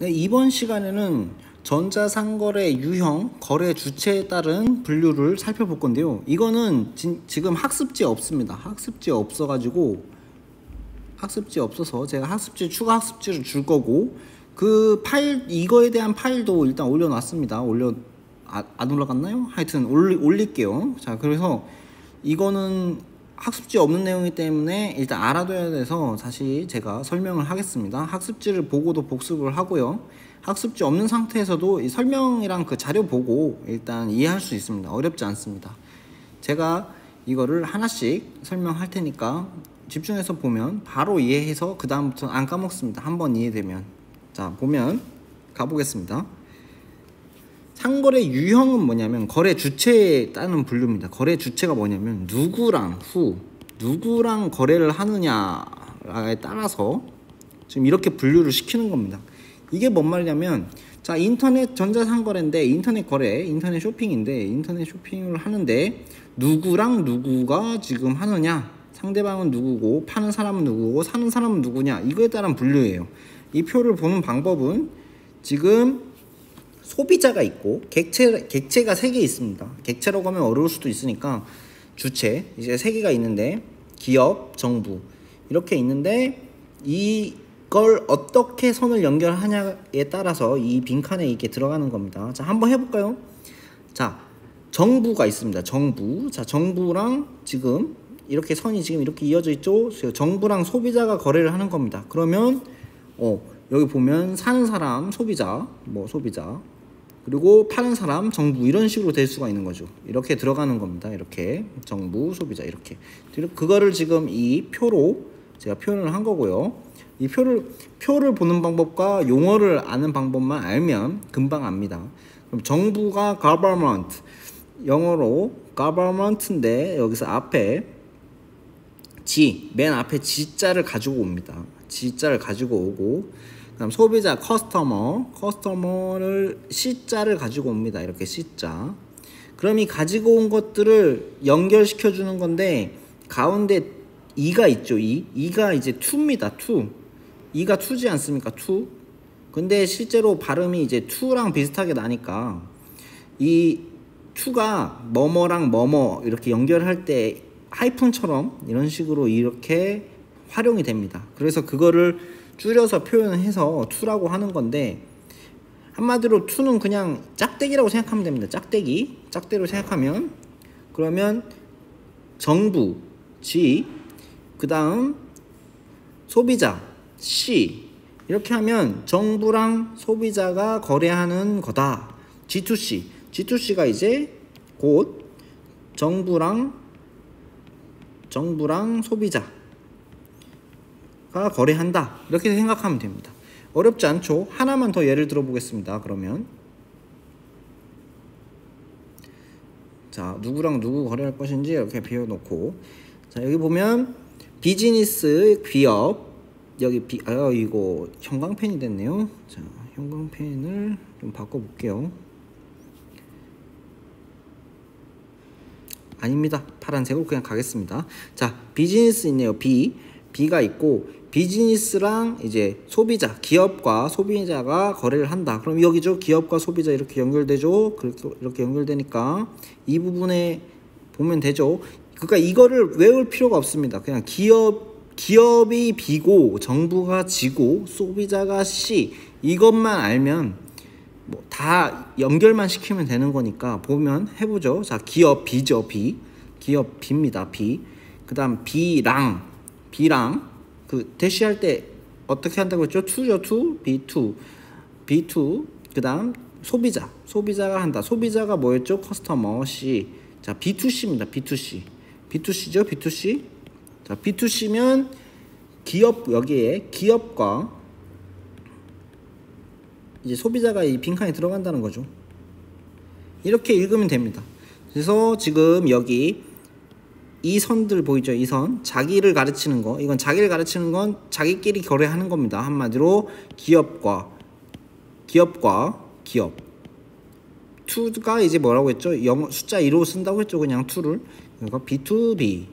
네, 이번 시간에는 전자상거래 유형, 거래 주체에 따른 분류를 살펴볼 건데요. 이거는 지금 학습지에 없습니다. 학습지에 없어가지고 학습지 없어서 제가 추가 학습지를 줄 거고, 그 파일, 이거에 대한 파일도 일단 올려놨습니다. 안 올라갔나요? 하여튼 올릴게요. 자, 그래서 이거는 학습지 없는 내용이기 때문에 일단 알아둬야 돼서 다시 제가 설명을 하겠습니다. 학습지를 보고도 복습을 하고요. 학습지 없는 상태에서도 이 설명이랑 그 자료 보고 일단 이해할 수 있습니다. 어렵지 않습니다. 제가 이거를 하나씩 설명할 테니까 집중해서 보면 바로 이해해서 그 다음부터는 안 까먹습니다. 한번 이해되면. 자, 보면 가보겠습니다. 상거래 유형은 뭐냐면 거래 주체에 따른 분류입니다. 거래 주체가 뭐냐면 누구랑 거래를 하느냐에 따라서 지금 이렇게 분류를 시키는 겁니다. 이게 뭔 말이냐면, 자, 인터넷 전자상거래인데 인터넷 거래, 인터넷 쇼핑인데 인터넷 쇼핑을 하는데 누구랑 누구가 지금 하느냐, 상대방은 누구고 파는 사람은 누구고 사는 사람은 누구냐, 이거에 따른 분류예요. 이 표를 보는 방법은 지금 소비자가 있고 객체가 3개 있습니다. 객체라고 하면 어려울 수도 있으니까 주체 이제 3개가 있는데 기업, 정부 이렇게 있는데 이걸 어떻게 선을 연결하냐에 따라서 이 빈칸에 이렇게 들어가는 겁니다. 자, 한번 해볼까요? 자, 정부가 있습니다. 자, 정부랑 지금 이렇게 선이 지금 이렇게 이어져 있죠. 정부랑 소비자가 거래를 하는 겁니다. 그러면 여기 보면 사는 사람 소비자, 그리고 파는 사람 정부, 이런 식으로 될 수가 있는 거죠. 이렇게 들어가는 겁니다. 이렇게 정부, 소비자 이렇게. 그거를 지금 이 표로 제가 표현을 한 거고요. 이 표를 보는 방법과 용어를 아는 방법만 알면 금방 압니다. 그럼 정부가 government, 영어로 government인데 여기서 앞에 맨 앞에 G자를 가지고 옵니다. G자를 가지고 오고, 그다음 소비자 커스터머를 C자를 가지고 옵니다. 이렇게 C자. 그럼 이 가지고 온 것들을 연결시켜 주는 건데 가운데 E가 있죠. E가 이제 to입니다. E가 to지 않습니까? to. 근데 실제로 발음이 이제 to랑 비슷하게 나니까 이 to가 뭐뭐랑 뭐뭐 이렇게 연결할 때 하이픈처럼 이런 식으로 이렇게 활용이 됩니다. 그래서 그거를 줄여서 표현을 해서 to라고 하는 건데, 한마디로 to는 그냥 짝대기라고 생각하면 됩니다. 짝대기로 생각하면, 그러면 정부 G, 그 다음 소비자 C, 이렇게 하면 정부랑 소비자가 거래하는 거다. G2C가 이제 곧 정부랑 소비자가 거래한다. 이렇게 생각하면 됩니다. 어렵지 않죠? 하나만 더 예를 들어 보겠습니다. 그러면 자, 누구랑 누구 거래할 것인지 이렇게 비워놓고, 자, 여기 보면 비즈니스, 기업, 여기 이거 형광펜이 됐네요. 자, 형광펜을 좀 바꿔볼게요. 아닙니다. 파란색으로 그냥 가겠습니다. 자, 비즈니스 있네요. B가 있고, 비즈니스랑 이제 소비자, 기업과 소비자가 거래를 한다. 그럼 여기죠. 기업과 소비자 이렇게 연결되죠. 이렇게 연결되니까 이 부분에 보면 되죠. 그러니까 이거를 외울 필요가 없습니다. 그냥 기업이 B고 정부가 G고 소비자가 C, 이것만 알면 뭐 다 연결만 시키면 되는 거니까 보면 해보죠. 자, 기업 B죠. 기업 B입니다. 그 다음 B랑 그 대시할 때 어떻게 한다고 했죠? to죠. B2. 그 다음 소비자가 한다. 소비자가 뭐였죠? 커스터머 C. 자, B2C입니다. B2C죠. B2C. 자, B2C면 여기에 기업과 이제 소비자가 이 빈칸에 들어간다는 거죠. 이렇게 읽으면 됩니다. 그래서 지금 여기 이 선들 보이죠? 이 선, 자기를 가르치는 거, 이건 자기를 가르치는 건 자기끼리 거래하는 겁니다. 한마디로 기업과 기업. to가 이제 뭐라고 했죠? 숫자 2로 쓴다고 했죠. 그냥 to를. 그러니까 B2B,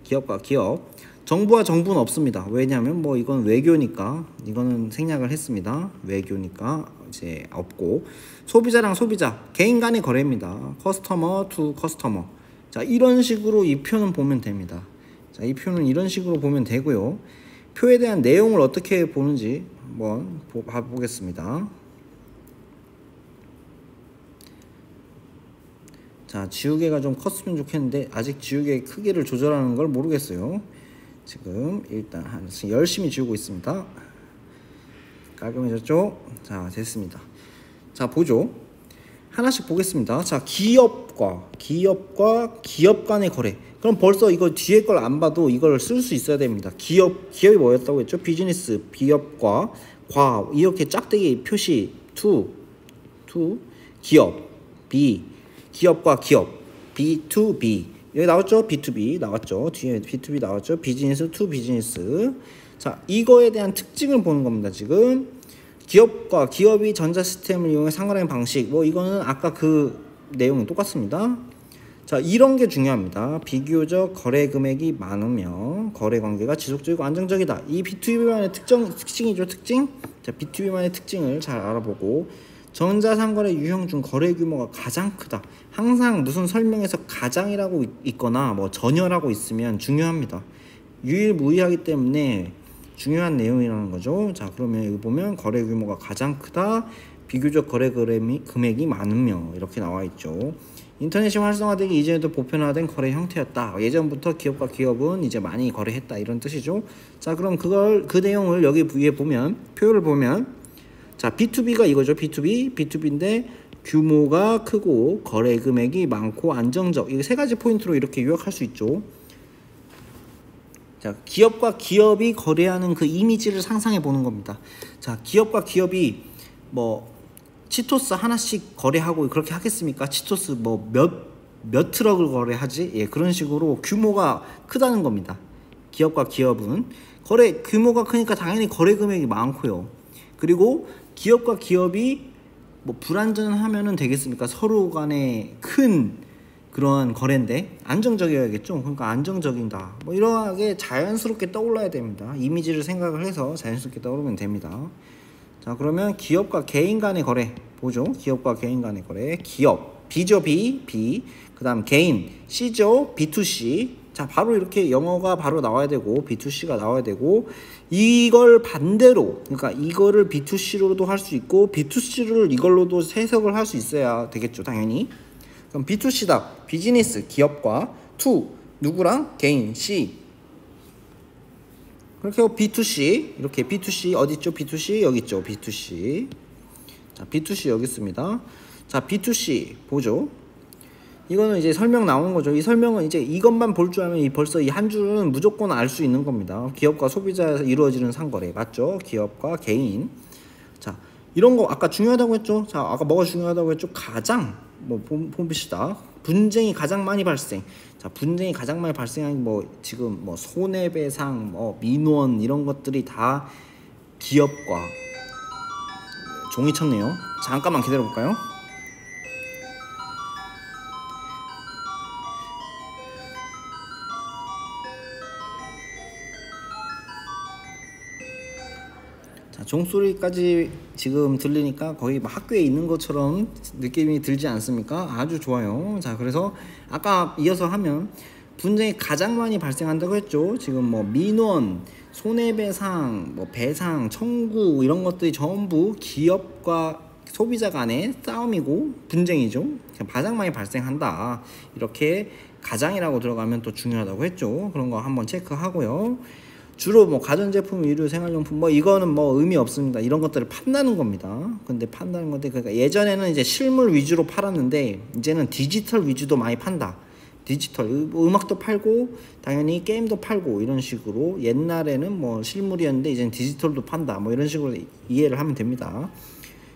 기업과 기업. 정부와 정부는 없습니다. 왜냐하면 뭐 이건 외교니까, 이거는 생략을 했습니다. 외교니까 이제 없고, 소비자랑 소비자, 개인 간의 거래입니다. 커스터머 투 커스터머. 자, 이런 식으로 이 표는 보면 됩니다. 자, 이 표는 이런 식으로 보면 되고요. 표에 대한 내용을 어떻게 보는지 한번 봐보겠습니다. 자, 지우개가 좀 컸으면 좋겠는데 아직 지우개 크기를 조절하는 걸 모르겠어요. 지금 일단 열심히 지우고 있습니다. 깔끔해졌죠? 자, 됐습니다. 자, 보죠. 하나씩 보겠습니다. 자, 기업과 기업 간의 거래. 그럼 벌써 이거 뒤에 걸 안 봐도 이걸 쓸 수 있어야 됩니다. 기업이 뭐였다고 했죠? 비즈니스, 기업과 과, 이렇게 짝대기 표시 to 기업, B, 기업과 기업, B2B. 여기 나왔죠? B2B 나왔죠? 뒤에 B2B 나왔죠? 비즈니스 to 비즈니스. 자, 이거에 대한 특징을 보는 겁니다. 지금 기업과 기업이 전자 시스템을 이용해 상거래하는 방식, 뭐 이거는 아까 그 내용이 똑같습니다. 자, 이런 게 중요합니다. 비교적 거래 금액이 많으면 거래 관계가 지속적이고 안정적이다. 이 B2B만의 특징이죠. 특징. 자, B2B만의 특징을 잘 알아보고, 전자상거래 유형 중 거래 규모가 가장 크다. 항상 무슨 설명에서 가장이라고 있거나 뭐 전혀라고 있으면 중요합니다. 유일무이하기 때문에 중요한 내용이라는 거죠. 자, 그러면 여기 보면 거래 규모가 가장 크다, 비교적 거래 금액이 많으며, 이렇게 나와 있죠. 인터넷이 활성화되기 이전에도 보편화된 거래 형태였다. 예전부터 기업과 기업은 이제 많이 거래했다, 이런 뜻이죠. 자, 그럼 그 내용을 여기 위에 보면, 표를 보면, 자, B2B가 이거죠. B2B인데 규모가 크고 거래 금액이 많고 안정적. 이게 세 가지 포인트로 이렇게 요약할 수 있죠. 자, 기업과 기업이 거래하는 그 이미지를 상상해 보는 겁니다. 자, 기업과 기업이 뭐 치토스 하나씩 거래하고 그렇게 하겠습니까? 치토스 뭐 몇 트럭을 거래하지? 예, 그런 식으로 규모가 크다는 겁니다. 기업과 기업은 거래 규모가 크니까 당연히 거래 금액이 많고요. 그리고 기업과 기업이 뭐 불안전하면은 되겠습니까? 서로 간에 큰 그런 거래인데 안정적이어야겠죠. 그러니까 안정적이다. 뭐 이러하게 자연스럽게 떠올라야 됩니다. 이미지를 생각을 해서 자연스럽게 떠오르면 됩니다. 자, 그러면 기업과 개인 간의 거래 보죠. 기업과 개인 간의 거래. 기업 B죠. B. 그 다음 개인 C죠. B2C. 자, 바로 이렇게 영어가 바로 나와야 되고 B2C가 나와야 되고, 이걸 반대로, 그러니까 이거를 B2C로도 할 수 있고 B2C를 이걸로도 해석을 할 수 있어야 되겠죠. 당연히. 그럼 B2C다. 비즈니스, 기업과 to, 누구랑? 개인, C. 그렇게 B2C, 이렇게 B2C 어디 있죠? B2C 여기 있죠. B2C. 자, B2C 여기 있습니다. 자, B2C 보죠. 이거는 이제 설명 나오는 거죠. 이 설명은 이제 이것만 볼 줄 알면 벌써 이 한 줄은 무조건 알 수 있는 겁니다. 기업과 소비자에서 이루어지는 상거래 맞죠? 기업과 개인. 자, 이런 거 아까 중요하다고 했죠. 자, 아까 뭐가 중요하다고 했죠? 가장 뭐 봅시다. 분쟁이 가장 많이 발생. 자, 분쟁이 가장 많이 발생한 뭐 지금 뭐 손해배상, 뭐 민원 이런 것들이 다 기업과 종이 쳤네요. 잠깐만 기다려 볼까요? 자, 종소리까지 지금 들리니까 거의 학교에 있는 것처럼 느낌이 들지 않습니까? 아주 좋아요. 자, 그래서 아까 이어서 하면 분쟁이 가장 많이 발생한다고 했죠. 지금 뭐 민원, 손해배상, 뭐 배상, 청구 이런 것들이 전부 기업과 소비자 간의 싸움이고 분쟁이죠. 가장 많이 발생한다. 이렇게 가장이라고 들어가면 또 중요하다고 했죠. 그런 거 한번 체크하고요. 주로 뭐 가전제품, 의류, 생활용품 뭐 이거는 뭐 의미 없습니다. 이런 것들을 판다는 겁니다. 근데 판다는 건데, 그러니까 예전에는 이제 실물 위주로 팔았는데 이제는 디지털 위주도 많이 판다. 디지털 음악도 팔고 당연히 게임도 팔고 이런 식으로, 옛날에는 뭐 실물이었는데 이제는 디지털도 판다. 뭐 이런 식으로 이해를 하면 됩니다.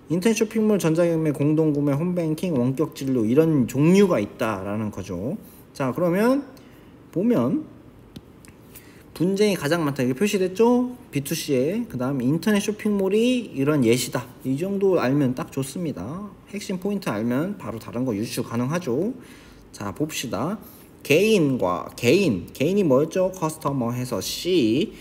인터넷 쇼핑몰, 전자경매, 공동구매, 홈뱅킹, 원격 진료 이런 종류가 있다라는 거죠. 자, 그러면 보면 분쟁이 가장 많다. 이게 표시됐죠? B2C에. 그 다음 인터넷 쇼핑몰이 이런 예시다. 이 정도 알면 딱 좋습니다. 핵심 포인트 알면 바로 다른 거 유추 가능하죠. 자, 봅시다. 개인이 뭐였죠? 커스터머 해서 C,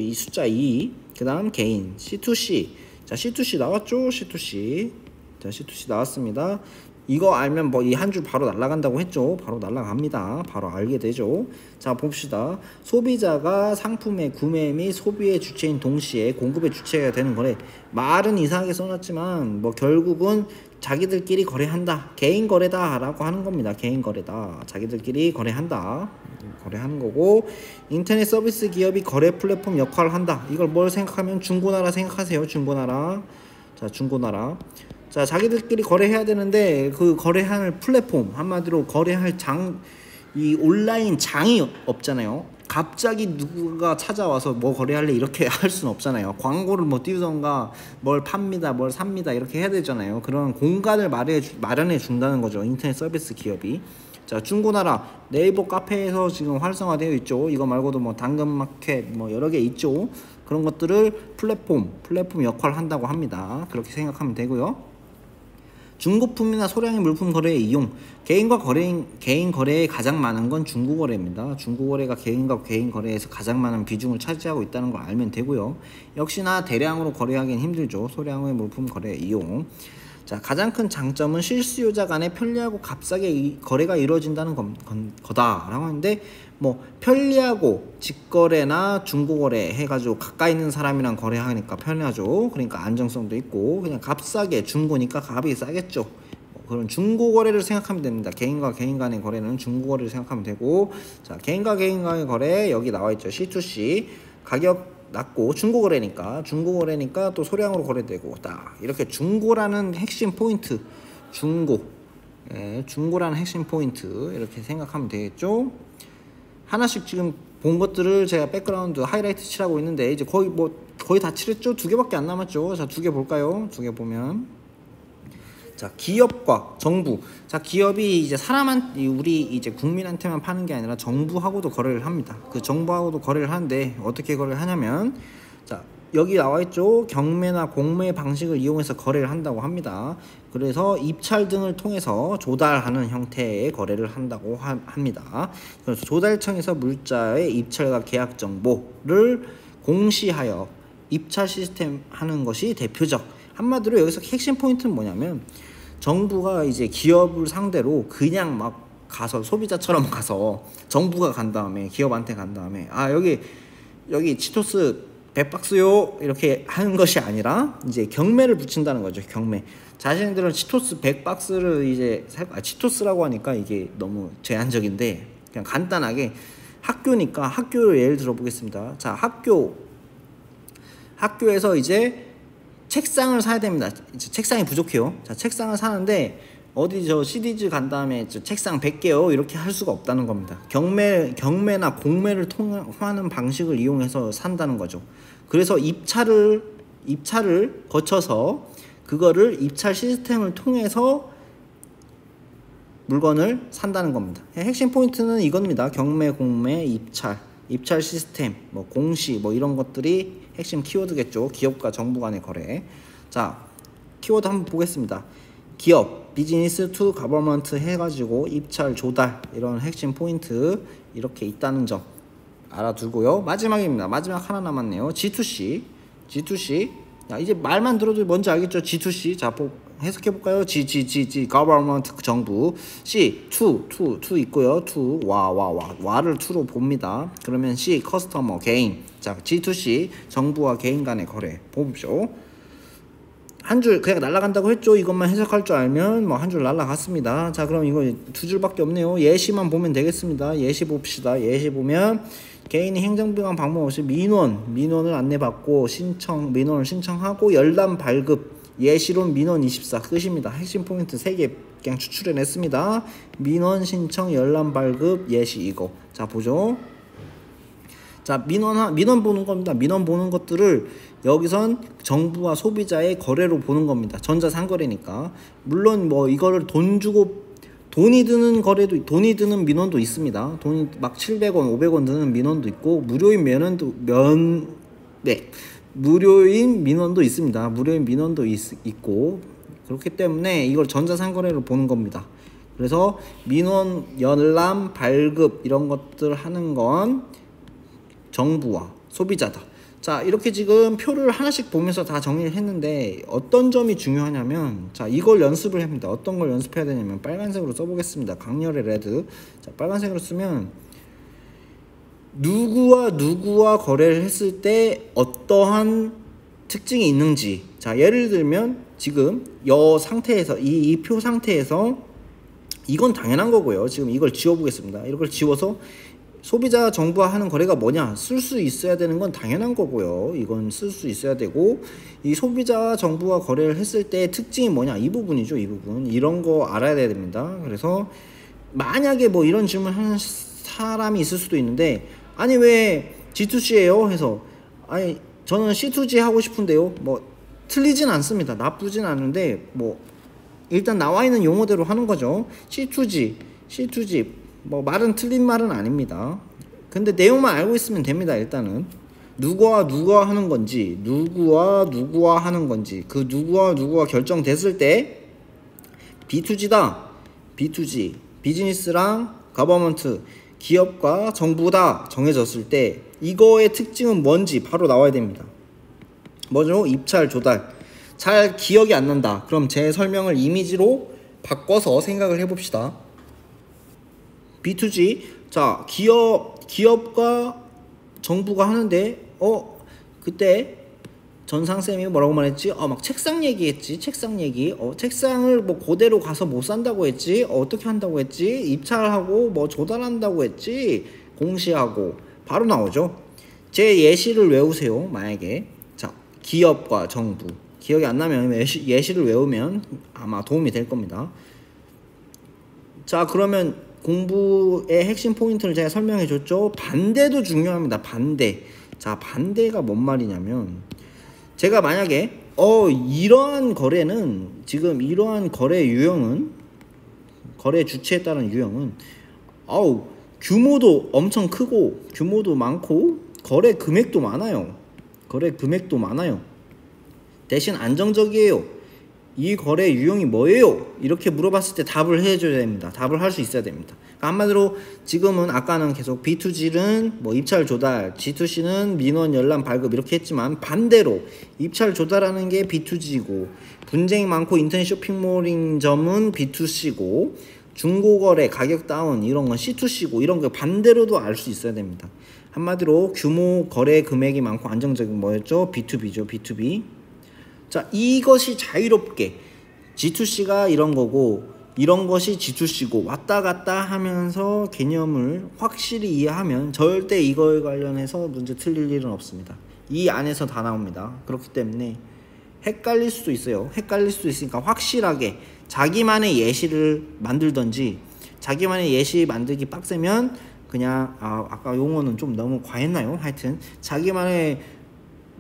이 숫자 2, 그 다음 개인 C2C. 자, C2C 나왔죠? C2C. 자, C2C 나왔습니다. 이거 알면 뭐 이 한 줄 바로 날아간다고 했죠. 바로 날아갑니다. 바로 알게 되죠. 자, 봅시다. 소비자가 상품의 구매 및 소비의 주체인 동시에 공급의 주체가 되는 거래. 말은 이상하게 써놨지만 뭐 결국은 자기들끼리 거래한다. 개인 거래다 라고 하는 겁니다. 개인 거래다. 자기들끼리 거래한다. 거래하는 거고, 인터넷 서비스 기업이 거래 플랫폼 역할을 한다. 이걸 뭘 생각하면 중고나라 생각하세요. 중고나라. 자, 중고나라. 자, 자기들끼리 거래해야 되는데 그 거래할 플랫폼, 한마디로 거래할 이 온라인 장이 없잖아요. 갑자기 누가 찾아와서 뭐 거래할래 이렇게 할 수는 없잖아요. 광고를 뭐 띄우던가 뭘 팝니다, 뭘 삽니다 이렇게 해야 되잖아요. 그런 공간을 마련해 준다는 거죠. 인터넷 서비스 기업이. 자, 중고나라 네이버 카페에서 지금 활성화되어 있죠. 이거 말고도 뭐 당근마켓 뭐 여러 개 있죠. 그런 것들을 플랫폼 역할을 한다고 합니다. 그렇게 생각하면 되고요. 중고품이나 소량의 물품 거래의 이용. 개인 거래에 가장 많은 건 중고거래입니다. 중고거래가 개인과 개인 거래에서 가장 많은 비중을 차지하고 있다는 걸 알면 되고요. 역시나 대량으로 거래하기는 힘들죠. 소량의 물품 거래의 이용. 자, 가장 큰 장점은 실수요자 간에 편리하고 값싸게 거래가 이루어진다는 거다라고 하는데, 뭐 편리하고 직거래나 중고거래 해가지고 가까이 있는 사람이랑 거래하니까 편리하죠. 그러니까 안정성도 있고, 그냥 값싸게, 중고니까 값이 싸겠죠. 그런 중고거래를 생각하면 됩니다. 개인과 개인 간의 거래는 중고거래를 생각하면 되고, 자, 개인과 개인 간의 거래 여기 나와있죠. C2C. 가격 낮고 중고거래니까 또 소량으로 거래되고, 딱 이렇게 중고라는 핵심 포인트, 중고라는 핵심 포인트 이렇게 생각하면 되겠죠. 하나씩 지금 본 것들을 제가 백그라운드 하이라이트 칠하고 있는데, 이제 거의 다 칠했죠. 2개밖에 안 남았죠. 자, 2개 볼까요? 2개 보면, 자, 기업과 정부. 자, 기업이 이제 우리 이제 국민한테만 파는 게 아니라 정부하고도 거래를 합니다. 그 정부하고도 거래를 하는데 어떻게 거래를 하냐면, 자, 여기 나와 있죠. 경매나 공매 방식을 이용해서 거래를 한다고 합니다. 그래서 입찰 등을 통해서 조달하는 형태의 거래를 한다고 합니다. 그래서 조달청에서 물자의 입찰과 계약 정보를 공시하여 입찰 시스템 하는 것이 대표적. 한마디로 여기서 핵심 포인트는 뭐냐면, 정부가 이제 기업을 상대로 그냥 막 가서 소비자처럼 가서 정부가 간 다음에 기업한테 간 다음에, 아, 여기 치토스 100박스요 이렇게 하는 것이 아니라 이제 경매를 붙인다는 거죠. 경매. 자신들은 치토스 100박스를 이제 치토스라고 하니까 이게 너무 제한적인데, 그냥 간단하게 학교니까 학교를 예를 들어 보겠습니다. 자, 학교에서 이제 책상을 사야 됩니다. 이제 책상이 부족해요. 자, 책상을 사는데 어디 CD즈 간 다음에 책상 100개요 이렇게 할 수가 없다는 겁니다. 경매나 공매를 통하는 방식을 이용해서 산다는 거죠. 그래서 입찰을 거쳐서 그거를 입찰 시스템을 통해서 물건을 산다는 겁니다. 핵심 포인트는 이겁니다. 경매, 공매, 입찰 시스템, 뭐 공시, 뭐 이런 것들이 핵심 키워드겠죠. 기업과 정부 간의 거래. 자, 키워드 한번 보겠습니다. 기업, 비즈니스 투 가버먼트 해가지고 입찰, 조달 이런 핵심 포인트 이렇게 있다는 점 알아두고요. 마지막입니다. 마지막 하나 남았네요. G2C. 야, 이제 말만 들어도 뭔지 알겠죠? G2C. 자, 해석해볼까요? G, government, 정부. C, to 있고요. to, 와를 to로 봅니다. 그러면 C, customer, 개인. 자, G2C, 정부와 개인 간의 거래. 보십시오. 한 줄 그냥 날아간다고 했죠. 이것만 해석할 줄 알면 뭐 한 줄 날아갔습니다. 자, 그럼 이거 2줄밖에 없네요. 예시만 보면 되겠습니다. 예시 봅시다. 예시 보면, 개인이 행정기관 방문 없이 민원을 안내받고 민원을 신청하고 열람 발급, 예시론 민원 24 끝입니다. 핵심 포인트 3개 그냥 추출해냈습니다. 민원 신청, 열람 발급, 예시 이거. 자, 보죠. 자, 민원 보는 겁니다. 민원 보는 것들을 여기선 정부와 소비자의 거래로 보는 겁니다. 전자상거래니까. 물론 뭐 이거를 돈이 드는 민원도 있습니다. 돈이 막 700원, 500원 드는 민원도 있고, 무료인 민원도 있습니다. 무료인 민원도 있고, 그렇기 때문에 이걸 전자상거래로 보는 겁니다. 그래서 민원, 열람, 발급 이런 것들 하는 건 정부와 소비자다. 자, 이렇게 지금 표를 하나씩 보면서 다 정리를 했는데 어떤 점이 중요하냐면, 자, 이걸 연습을 합니다. 어떤 걸 연습해야 되냐면 빨간색으로 써보겠습니다. 강렬의 레드. 자, 빨간색으로 쓰면 누구와 거래를 했을 때 어떠한 특징이 있는지. 자, 예를 들면 지금 이 상태에서 이 표 상태에서 이건 당연한 거고요. 지금 이걸 지워보겠습니다. 이걸 지워서 소비자 정부와 하는 거래가 뭐냐, 쓸 수 있어야 되는 건 당연한 거고요. 이건 쓸 수 있어야 되고, 이 소비자 정부와 거래를 했을 때 특징이 뭐냐, 이 부분이죠. 이 부분, 이런 거 알아야 됩니다. 그래서 만약에 뭐 이런 질문하는 사람이 있을 수도 있는데, 아니 왜 G2C예요? 해서 아니 저는 C2G 하고 싶은데요. 뭐 틀리진 않습니다. 나쁘진 않은데 뭐 일단 나와 있는 용어대로 하는 거죠. C2G 뭐 말은 틀린 말은 아닙니다. 근데 내용만 알고 있으면 됩니다. 일단은 누구와 하는 건지, 누구와 하는 건지, 그 누구와 결정됐을 때 B2G다, B2G, 비즈니스랑 거버먼트, 기업과 정부다 정해졌을 때 이거의 특징은 뭔지 바로 나와야 됩니다. 뭐죠? 입찰, 조달. 잘 기억이 안 난다. 그럼 제 설명을 이미지로 바꿔서 생각을 해봅시다. B2G, 자, 기업과 정부가 하는데 그때 전상쌤이 뭐라고 말했지? 막 책상 얘기했지. 책상 얘기. 책상을 뭐 그대로 가서 못 산다고 했지. 어떻게 한다고 했지? 입찰하고 뭐 조달한다고 했지. 공시하고 바로 나오죠. 제 예시를 외우세요. 만약에 자, 기업과 정부. 기억이 안 나면 예시를 외우면 아마 도움이 될 겁니다. 자, 그러면 공부의 핵심 포인트를 제가 설명해 줬죠. 반대도 중요합니다. 반대. 자, 반대가 뭔 말이냐면, 제가 만약에 이러한 거래는, 지금 이러한 거래 유형은, 거래 주체에 따른 유형은 규모도 엄청 크고 규모도 많고 거래 금액도 많아요. 대신 안정적이에요. 이 거래 유형이 뭐예요? 이렇게 물어봤을 때 답을 해줘야 됩니다. 답을 할 수 있어야 됩니다. 그러니까 한마디로 지금은 아까는 계속 B2G는 뭐 입찰 조달, G2C는 민원 열람 발급 이렇게 했지만, 반대로 입찰 조달하는 게 B2G고 분쟁이 많고 인터넷 쇼핑몰인 점은 B2C고 중고거래 가격 다운 이런 건 C2C고, 이런 거 반대로도 알 수 있어야 됩니다. 한마디로 규모 거래 금액이 많고 안정적인 뭐였죠? B2B죠. B2B. 자, 이것이 자유롭게 G2C가 이런 거고 이런 것이 G2C고 왔다 갔다 하면서 개념을 확실히 이해하면 절대 이거에 관련해서 문제 틀릴 일은 없습니다. 이 안에서 다 나옵니다. 그렇기 때문에 헷갈릴 수도 있어요. 헷갈릴 수도 있으니까 확실하게 자기만의 예시를 만들던지, 자기만의 예시 만들기 빡세면 그냥 아까 용어는 좀 너무 과했나요? 하여튼 자기만의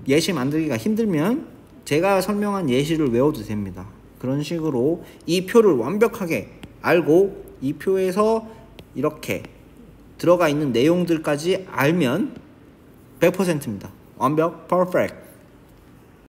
예시 만들기가 힘들면 제가 설명한 예시를 외워도 됩니다. 그런 식으로 이 표를 완벽하게 알고 이 표에서 이렇게 들어가 있는 내용들까지 알면 100%입니다. 완벽, 퍼펙트.